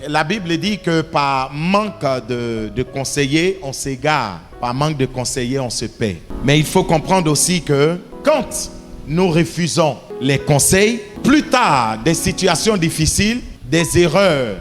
La Bible dit que par manque de conseillers, on s'égare. Par manque de conseillers, on se paie. Mais il faut comprendre aussi que quand nous refusons les conseils, plus tard, des situations difficiles, des erreurs,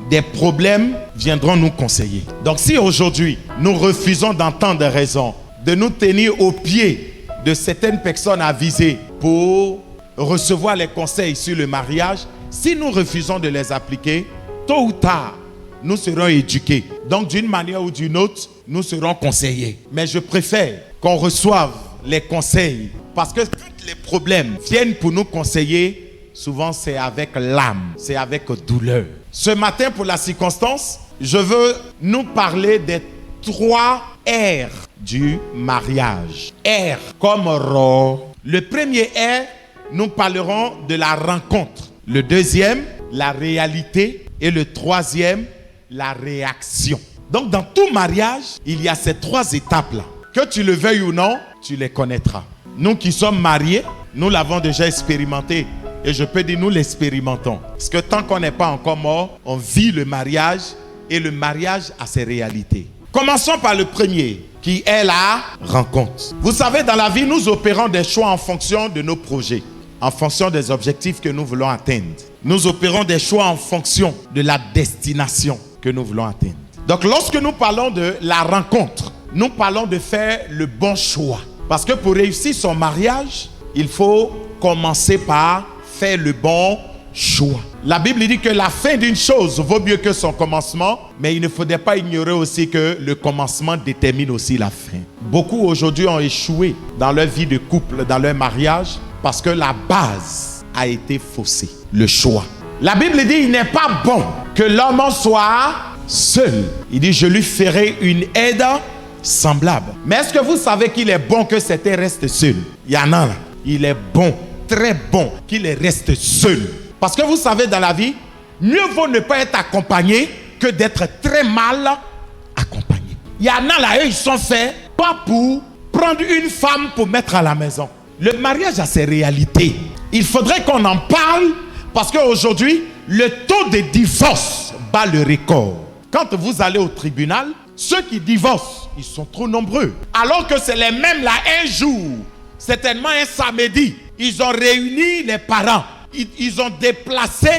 des problèmes viendront nous conseiller. Donc si aujourd'hui, nous refusons d'entendre raison, de nous tenir au pied de certaines personnes avisées pour recevoir les conseils sur le mariage, si nous refusons de les appliquer, tôt ou tard, nous serons éduqués. Donc d'une manière ou d'une autre, nous serons conseillés. Mais je préfère qu'on reçoive les conseils, parce que quand les problèmes viennent pour nous conseiller, souvent c'est avec l'âme, c'est avec douleur. Ce matin, pour la circonstance, je veux nous parler des 3 R du mariage. R comme ro. Le premier R, nous parlerons de la rencontre. Le deuxième, la réalité. Et le troisième, la réaction. Donc dans tout mariage, il y a ces 3 étapes-là. Que tu le veuilles ou non, tu les connaîtras. Nous qui sommes mariés, nous l'avons déjà expérimenté. Et je peux dire, nous l'expérimentons. Parce que tant qu'on n'est pas encore mort, on vit le mariage. Et le mariage a ses réalités. Commençons par le premier, qui est la rencontre. Vous savez, dans la vie, nous opérons des choix en fonction de nos projets, en fonction des objectifs que nous voulons atteindre. Nous opérons des choix en fonction de la destination que nous voulons atteindre. Donc, lorsque nous parlons de la rencontre, nous parlons de faire le bon choix. Parce que pour réussir son mariage, il faut commencer par faire le bon choix. La Bible dit que la fin d'une chose vaut mieux que son commencement, mais il ne faudrait pas ignorer aussi que le commencement détermine aussi la fin. Beaucoup aujourd'hui ont échoué dans leur vie de couple, dans leur mariage, parce que la base a été faussée, le choix. La Bible dit il n'est pas bon que l'homme soit seul. Il dit je lui ferai une aide semblable. Mais est-ce que vous savez qu'il est bon que certains restent seuls? Il y en a là. Il est bon, très bon qu'il reste seul. Parce que vous savez, dans la vie, mieux vaut ne pas être accompagné que d'être très mal accompagné. Il y en a là, eux, ils sont faits pas pour prendre une femme pour mettre à la maison. Le mariage a ses réalités. Il faudrait qu'on en parle parce qu'aujourd'hui, le taux de divorce bat le record. Quand vous allez au tribunal, ceux qui divorcent, ils sont trop nombreux. Alors que c'est les mêmes là, un jour, certainement un samedi, ils ont réuni les parents. Ils ont déplacé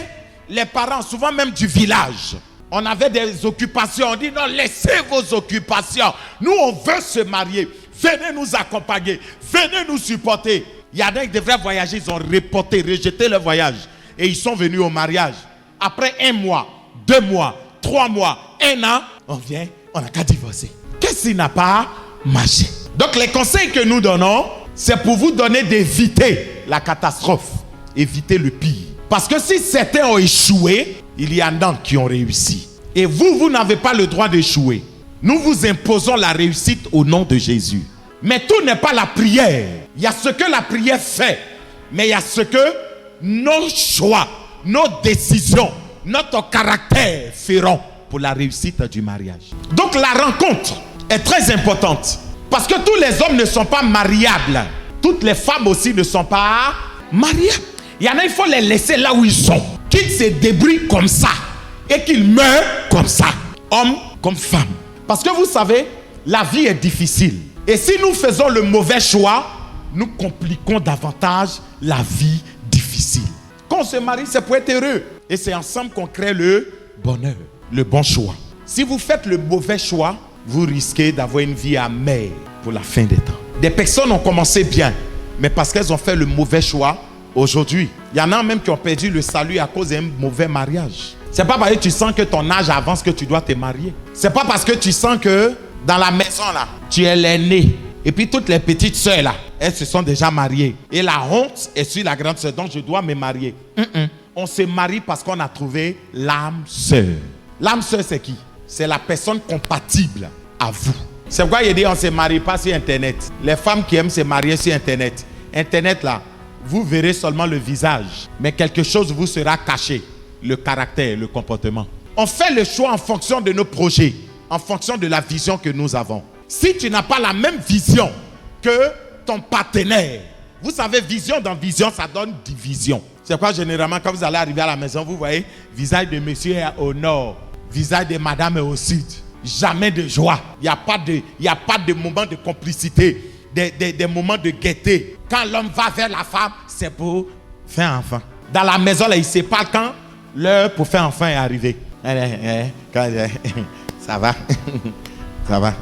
les parents, souvent même du village. On avait des occupations. On dit non, laissez vos occupations. Nous, on veut se marier. Venez nous accompagner. Venez nous supporter. Il y en a qui devraient voyager. Ils ont reporté, rejeté le voyage. Et ils sont venus au mariage. Après 1 mois, 2 mois, 3 mois, 1 an, on vient, on n'a qu'à divorcer. Qu'est-ce qui n'a pas marché? Donc les conseils que nous donnons, c'est pour vous donner d'éviter la catastrophe. Éviter le pire. Parce que si certains ont échoué, il y en a qui ont réussi. Et vous n'avez pas le droit d'échouer. Nous vous imposons la réussite au nom de Jésus. Mais tout n'est pas la prière. Il y a ce que la prière fait. Mais il y a ce que nos choix, nos décisions, notre caractère feront pour la réussite du mariage. Donc la rencontre est très importante. Parce que tous les hommes ne sont pas mariables. Toutes les femmes aussi ne sont pas mariables. Il y en a, il faut les laisser là où ils sont. Qu'ils se débrouillent comme ça. Et qu'ils meurent comme ça. Hommes comme femmes. Parce que vous savez, la vie est difficile. Et si nous faisons le mauvais choix, nous compliquons davantage la vie difficile. Quand on se marie, c'est pour être heureux. Et c'est ensemble qu'on crée le bonheur. Le bon choix. Si vous faites le mauvais choix, vous risquez d'avoir une vie amère pour la fin des temps. Des personnes ont commencé bien. Mais parce qu'elles ont fait le mauvais choix, aujourd'hui, il y en a même qui ont perdu le salut à cause d'un mauvais mariage. C'est pas parce que tu sens que ton âge avance que tu dois te marier. C'est pas parce que tu sens que dans la maison là, tu es l'aîné. Et puis toutes les petites sœurs là, elles se sont déjà mariées. Et la honte est sur la grande sœur, donc je dois me marier. On se marie parce qu'on a trouvé l'âme sœur. L'âme sœur c'est qui? C'est la personne compatible à vous. C'est pourquoi il dit on ne se marie pas sur Internet. Les femmes qui aiment se marier sur Internet. Internet là, vous verrez seulement le visage. Mais quelque chose vous sera caché. Le caractère, le comportement. On fait le choix en fonction de nos projets. En fonction de la vision que nous avons. Si tu n'as pas la même vision que ton partenaire, Vous savez, vision dans vision, ça donne division. C'est quoi généralement, quand vous allez arriver à la maison, vous voyez, visage de monsieur est au nord, visage de madame est au sud. Jamais de joie. Il n'y a pas de moment de complicité, des moments de gaieté. Quand l'homme va vers la femme, c'est pour faire enfant. Dans la maison, là, il ne sait pas quand l'heure pour faire enfant est arrivée. Ça va. Ça va.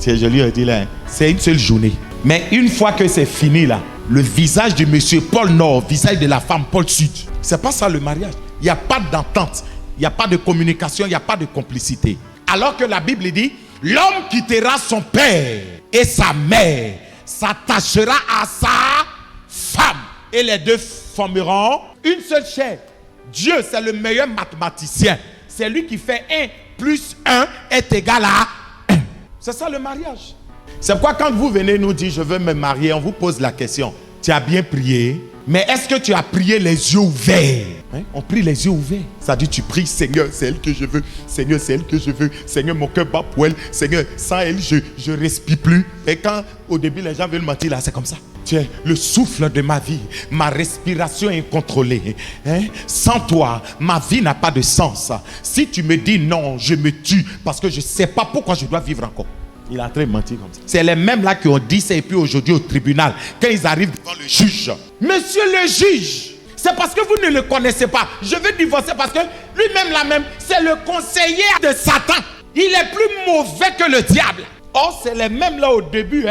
Je lui ai dit là, c'est une seule journée. Mais une fois que c'est fini là, le visage du monsieur Paul Nord, visage de la femme Paul Sud. C'est pas ça le mariage. Il n'y a pas d'entente, il n'y a pas de communication, il n'y a pas de complicité. Alors que la Bible dit, l'homme quittera son père et sa mère, s'attachera à sa femme et les deux formeront une seule chair. Dieu, c'est le meilleur mathématicien. C'est lui qui fait 1 plus 1 est égal à 1. C'est ça le mariage. C'est pourquoi quand vous venez nous dire je veux me marier, on vous pose la question. Tu as bien prié, mais est-ce que tu as prié les yeux ouverts? On prie les yeux ouverts. Ça dit tu pries, Seigneur, c'est elle que je veux. Seigneur, c'est elle que je veux. Seigneur, mon cœur bat pour elle. Seigneur, sans elle, je ne respire plus. Et quand au début les gens veulent mentir, là, c'est comme ça. Tu es le souffle de ma vie. Ma respiration est contrôlée. Sans toi, ma vie n'a pas de sens. Si tu me dis non, je me tue parce que je ne sais pas pourquoi je dois vivre encore. Il est en train de mentir comme ça. C'est les mêmes là qui ont dit ça et puis aujourd'hui au tribunal, quand ils arrivent devant le juge. Monsieur le juge, c'est parce que vous ne le connaissez pas. Je veux divorcer parce que lui-même là même, c'est le conseiller de Satan. Il est plus mauvais que le diable. Or, c'est les mêmes là au début,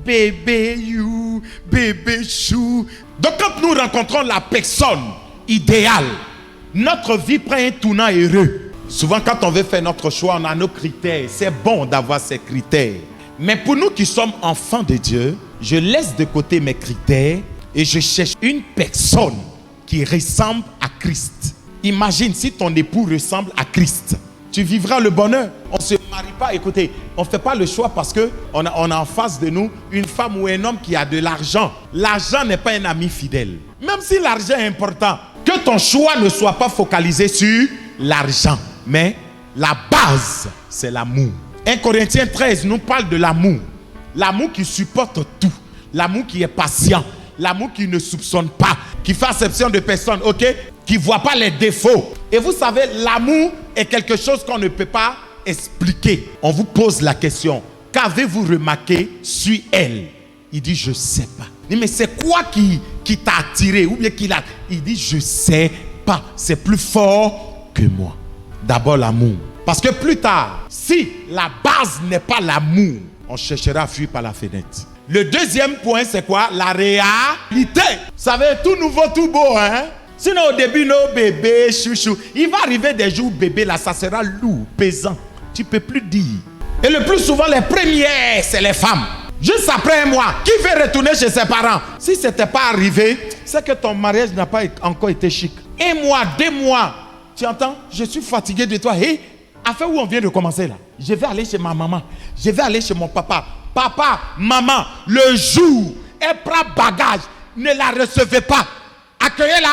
bébé you, bébé chou. Donc quand nous rencontrons la personne idéale, notre vie prend un tournant heureux. Souvent quand on veut faire notre choix, on a nos critères. C'est bon d'avoir ces critères. Mais pour nous qui sommes enfants de Dieu, je laisse de côté mes critères et je cherche une personne qui ressemble à Christ. Imagine si ton époux ressemble à Christ. Tu vivras le bonheur. On ne se marie pas, écoutez, on ne fait pas le choix parce qu'on a en face de nous une femme ou un homme qui a de l'argent. L'argent n'est pas un ami fidèle. Même si l'argent est important, que ton choix ne soit pas focalisé sur l'argent. Mais la base, c'est l'amour. 1 Corinthiens 13 nous parle de l'amour. L'amour qui supporte tout. L'amour qui est patient. L'amour qui ne soupçonne pas. Qui fait exception de personne, ok? Qui ne voit pas les défauts. Et vous savez, l'amour est quelque chose qu'on ne peut pas expliquer. On vous pose la question. Qu'avez-vous remarqué sur elle? Il dit, je ne sais pas. Il dit, mais c'est quoi qui t'a attiré? Ou bien qu'il a... Il dit, je ne sais pas. C'est plus fort que moi. D'abord l'amour. Parce que plus tard, si la base n'est pas l'amour, on cherchera à fuir par la fenêtre. Le deuxième point, c'est quoi? La réalité. Vous savez, tout nouveau, tout beau, Sinon, au début, nos bébés, chouchou. Il va arriver des jours où bébé, là, ça sera lourd, pesant. Tu ne peux plus dire. Et le plus souvent, les premières, c'est les femmes. Juste après un mois, qui veut retourner chez ses parents? Si ce n'était pas arrivé, c'est que ton mariage n'a pas encore été chic. 1 mois, 2 mois. Tu entends? Je suis fatigué de toi. Hé, affaire où on vient de commencer là. Je vais aller chez ma maman. Je vais aller chez mon papa. Papa, maman, le jour, elle prend bagage. Ne la recevez pas. Accueillez-la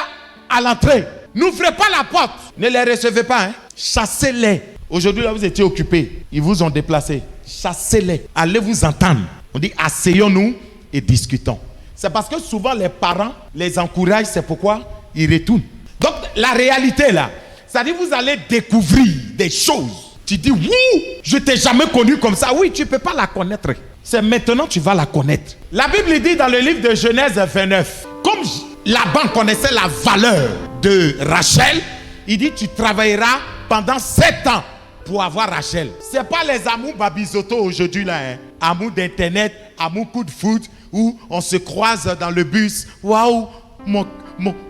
à l'entrée. N'ouvrez pas la porte. Ne les recevez pas. Chassez-les. Aujourd'hui, là, vous étiez occupés. Ils vous ont déplacés. Chassez-les. Allez vous entendre. On dit, asseyons-nous et discutons. C'est parce que souvent, les parents les encouragent. C'est pourquoi ils retournent. Donc, la réalité là, c'est-à-dire vous allez découvrir des choses. Tu dis, oui, je ne t'ai jamais connu comme ça. Oui, tu ne peux pas la connaître. C'est maintenant que tu vas la connaître. La Bible dit dans le livre de Genèse 29, comme Laban connaissait la valeur de Rachel, il dit, tu travailleras pendant 7 ans pour avoir Rachel. Ce n'est pas les amours babisoto aujourd'hui là. Amour d'internet, amour coup de foot, où on se croise dans le bus. Waouh,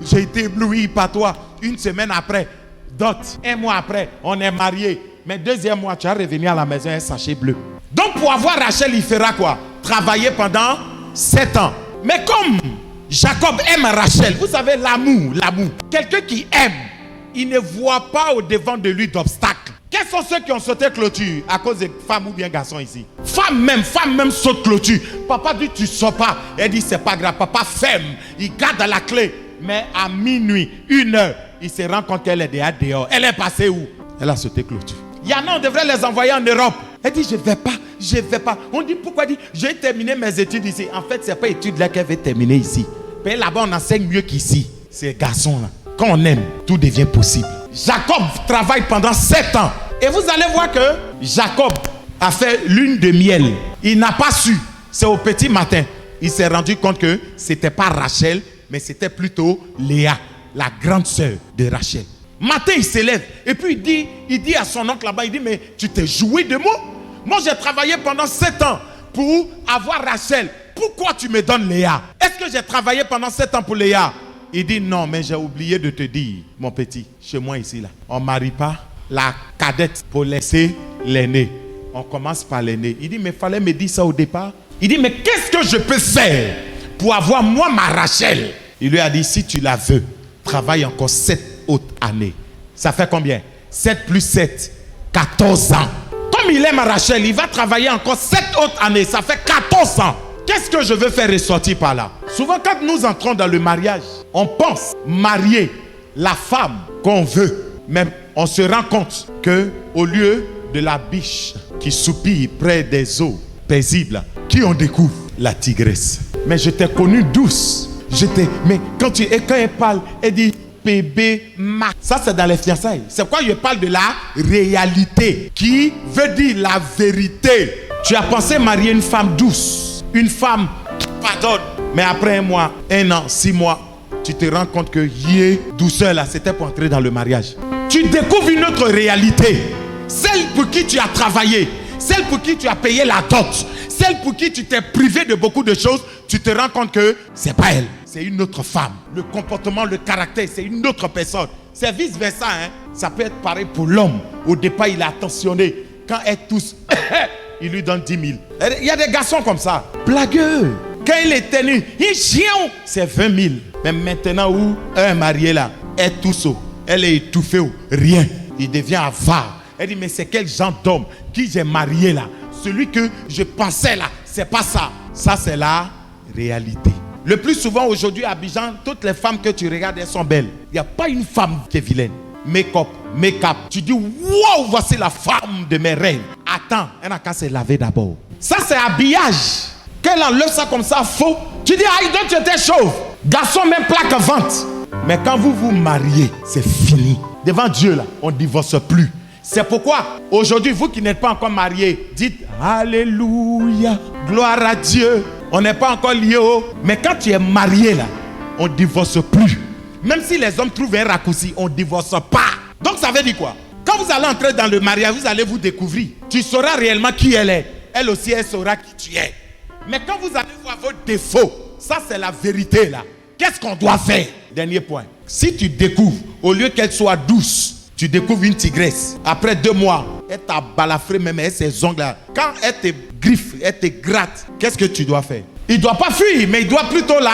j'ai été ébloui par toi. 1 semaine après, dot. 1 mois après, on est mariés. Mais 2e mois, tu vas revenir à la maison un sachet bleu. Donc pour avoir Rachel, il fera quoi? Travailler pendant 7 ans. Mais comme Jacob aime Rachel, vous savez l'amour. Quelqu'un qui aime, il ne voit pas au devant de lui d'obstacles. Quels sont ceux qui ont sauté clôture à cause de femmes ou bien garçons ici? Femme même saute clôture. Papa dit tu ne sors pas. Elle dit c'est pas grave. Papa ferme. Il garde la clé. Mais à minuit, 1 heure, il se rend compte qu'elle est déjà dehors. Elle est passée où? Elle a sauté clôture. Il y en a, on devrait les envoyer en Europe. Elle dit je ne vais pas je ne vais pas. On dit, pourquoi? Dit, j'ai terminé mes études ici. En fait, ce n'est pas études là qu'elle veut terminer ici. Mais là-bas, on enseigne mieux qu'ici. Ces garçons-là, quand on aime, tout devient possible. Jacob travaille pendant 7 ans. Et vous allez voir que Jacob a fait lune de miel. Il n'a pas su. C'est au petit matin. Il s'est rendu compte que ce n'était pas Rachel, mais c'était plutôt Léa, la grande sœur de Rachel. Matin, il s'élève et puis il dit à son oncle là-bas, il dit, mais tu t'es joué de moi? Moi, j'ai travaillé pendant 7 ans pour avoir Rachel. Pourquoi tu me donnes Léa? Est-ce que j'ai travaillé pendant 7 ans pour Léa? Il dit, non, mais j'ai oublié de te dire, mon petit, chez moi ici, là, on ne marie pas la cadette pour laisser l'aîné. On commence par l'aîné. Il dit, mais il fallait me dire ça au départ. Il dit, mais qu'est-ce que je peux faire pour avoir moi ma Rachel? Il lui a dit, si tu la veux, travaille encore 7 autres années. Ça fait combien? 7 plus 7, 14 ans. Comme il aime Rachel, il va travailler encore 7 autres années. Ça fait 14 ans. Qu'est-ce que je veux faire ressortir par là? Souvent, quand nous entrons dans le mariage, on pense marier la femme qu'on veut. Mais on se rend compte qu'au lieu de la biche qui soupire près des eaux paisibles, qui on découvre? La tigresse. Mais je t'ai connue douce. Mais quand elle parle, elle dit bébé ma. Ça, c'est dans les fiançailles. C'est pourquoi je parle de la réalité, qui veut dire la vérité. Tu as pensé marier une femme douce, une femme qui pardonne. Mais après 1 mois, 1 an, 6 mois, tu te rends compte que douceur là, c'était pour entrer dans le mariage. Tu découvres une autre réalité. Celle pour qui tu as travaillé, celle pour qui tu as payé la dot, celle pour qui tu t'es privé de beaucoup de choses, tu te rends compte que c'est pas elle, c'est une autre femme. Le comportement, le caractère, c'est une autre personne. C'est vice versa, hein. Ça peut être pareil pour l'homme. Au départ, il est attentionné. Quand elle tousse, il lui donne 10 000. Il y a des garçons comme ça, blagueux. Quand il est tenu, il chien, c'est 20 000. Mais maintenant où un marié là, elle tousse, elle est étouffée, rien. Il devient avare. Elle dit, mais c'est quel genre d'homme qui j'ai marié là? Celui que je pensais là, c'est pas ça. Ça, c'est la réalité. Le plus souvent aujourd'hui à Abidjan, toutes les femmes que tu regardes, elles sont belles. Il n'y a pas une femme qui est vilaine. Make-up, make-up. Tu dis, waouh, voici la femme de mes rêves. Attends, elle n'a qu'à se laver d'abord. Ça, c'est habillage. Qu'elle enlève ça comme ça, faux. Tu dis, ah, donc tu étais chauve. Garçon, même plaque vente. Mais quand vous vous mariez, c'est fini. Devant Dieu, là, on ne divorce plus. C'est pourquoi, aujourd'hui, vous qui n'êtes pas encore mariés, dites Alléluia, gloire à Dieu. On n'est pas encore liés. Mais quand tu es marié, là, on ne divorce plus. Même si les hommes trouvent un raccourci, on ne divorce pas. Donc, ça veut dire quoi? Quand vous allez entrer dans le mariage, vous allez vous découvrir. Tu sauras réellement qui elle est. Elle aussi, elle saura qui tu es. Mais quand vous allez voir vos défauts, ça, c'est la vérité, là. Qu'est-ce qu'on doit faire? Dernier point. Si tu découvres, au lieu qu'elle soit douce, tu découvres une tigresse. Après 2 mois, elle t'a balafré même avec ses ongles là. Quand elle te griffe, elle te gratte, qu'est-ce que tu dois faire? Il ne doit pas fuir, mais il doit plutôt là,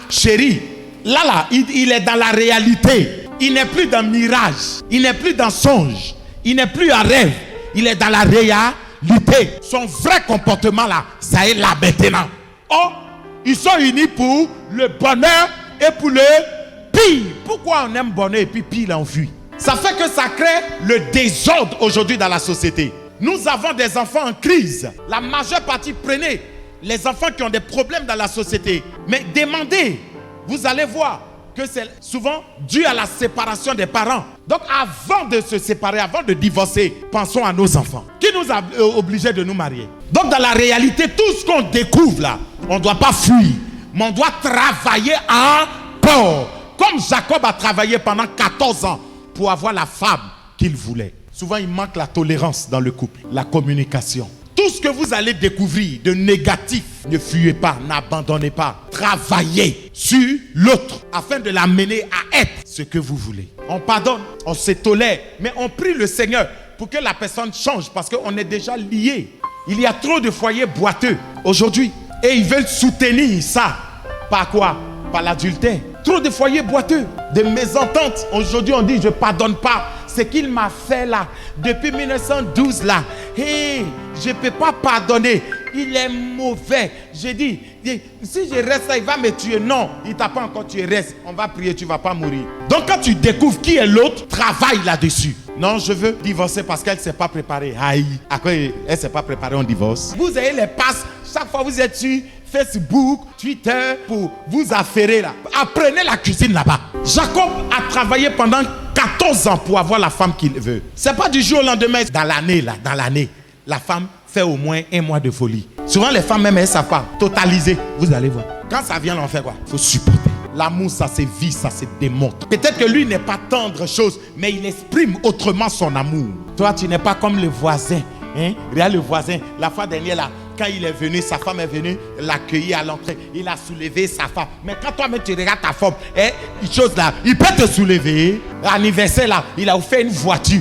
chérie. Là, il est dans la réalité. Il n'est plus dans mirage. Il n'est plus dans songe. Il n'est plus en rêve. Il est dans la réalité. Son vrai comportement là, ça est là maintenant. Oh, ils sont unis pour le bonheur et pour le pire. Pourquoi on aime bonheur et puis pire là on fuit? Ça fait que ça crée le désordre aujourd'hui dans la société. Nous avons des enfants en crise. La majeure partie, prenez les enfants qui ont des problèmes dans la société. Mais demandez, vous allez voir que c'est souvent dû à la séparation des parents. Donc avant de se séparer, avant de divorcer, pensons à nos enfants. Qui nous a obligés de nous marier? Donc dans la réalité, tout ce qu'on découvre là, on ne doit pas fuir, mais on doit travailler encore. Comme Jacob a travaillé pendant 14 ans pour avoir la femme qu'il voulait. Souvent, il manque la tolérance dans le couple, la communication. Tout ce que vous allez découvrir de négatif, ne fuyez pas, n'abandonnez pas. Travaillez sur l'autre afin de l'amener à être ce que vous voulez. On pardonne, on se tolère, mais on prie le Seigneur pour que la personne change parce qu'on est déjà liés. Il y a trop de foyers boiteux aujourd'hui et ils veulent soutenir ça. Par quoi? Par l'adultère. Trop de foyers boiteux, de mésententes. Aujourd'hui, on dit je ne pardonne pas. Ce qu'il m'a fait là, depuis 1912 là. Hey, je ne peux pas pardonner. Il est mauvais. Je dis, dit, si je reste là, il va me tuer. Non, il t'a pas encore tué, reste. On va prier, tu vas pas mourir. Donc quand tu découvres qui est l'autre, travaille là-dessus. Non, je veux divorcer parce qu'elle ne s'est pas préparée. Aïe, à quoi elle ne s'est pas préparée, on divorce. Vous avez les passes, chaque fois vous êtes sur Facebook, Twitter, pour vous affairer là. Apprenez la cuisine là-bas. Jacob a travaillé pendant 14 ans pour avoir la femme qu'il veut. C'est pas du jour au lendemain. Dans l'année, la femme fait au moins 1 mois de folie. Souvent les femmes même elles savent pas totaliser. Vous allez voir. Quand ça vient, on fait quoi? Il faut supporter. L'amour, ça se vit, ça se démontre. Peut-être que lui n'est pas tendre chose, mais il exprime autrement son amour. Toi, tu n'es pas comme le voisin. Hein? Regarde le voisin. La fois dernière là, quand il est venu, sa femme est venue l'accueillir à l'entrée. Il a soulevé sa femme. Mais quand toi-même tu regardes ta femme, chose là, il peut te soulever. L'anniversaire là, il a offert une voiture.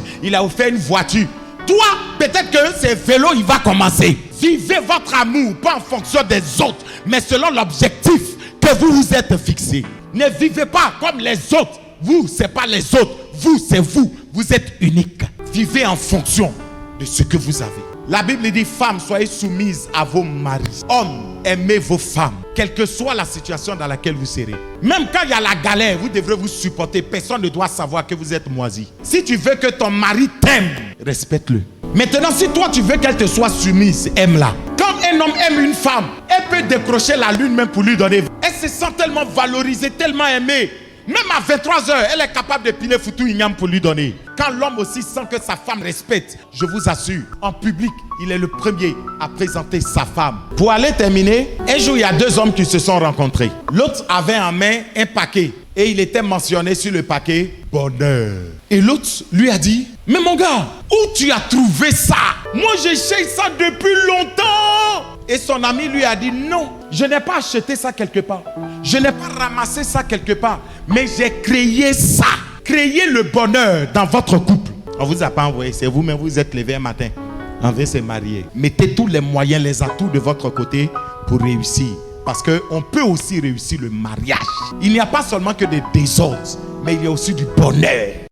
Toi, peut-être que c'est vélo, il va commencer. Vivez votre amour, pas en fonction des autres, mais selon l'objectif que vous vous êtes fixé. Ne vivez pas comme les autres. Vous, c'est pas les autres. Vous, c'est vous. Vous êtes unique. Vivez en fonction de ce que vous avez. La Bible dit, femmes, soyez soumises à vos maris. Hommes, aimez vos femmes, quelle que soit la situation dans laquelle vous serez. Même quand il y a la galère, vous devrez vous supporter. Personne ne doit savoir que vous êtes moisi. Si tu veux que ton mari t'aime, respecte-le. Maintenant, si toi tu veux qu'elle te soit soumise, aime-la. Quand un homme aime une femme, elle peut décrocher la lune même pour lui donner. Elle se sent tellement valorisée, tellement aimée. Même à 23h, elle est capable de piler foutu igname pour lui donner. Quand l'homme aussi sent que sa femme respecte, je vous assure, en public, il est le premier à présenter sa femme. Pour aller terminer, un jour, il y a 2 hommes qui se sont rencontrés. L'autre avait en main un paquet et il était mentionné sur le paquet « Bonheur ». Et l'autre lui a dit « Mais mon gars, où tu as trouvé ça? Moi, je cherche ça depuis longtemps ». Et son ami lui a dit « Non, je n'ai pas acheté ça quelque part. Je n'ai pas ramassé ça quelque part. Mais j'ai créé ça. Créez le bonheur dans votre couple. » On ne vous a pas envoyé, c'est vous-même, vous êtes levé un matin. On veut se marier. Mettez tous les moyens, les atouts de votre côté pour réussir. Parce qu'on peut aussi réussir le mariage. Il n'y a pas seulement que des désordres, mais il y a aussi du bonheur.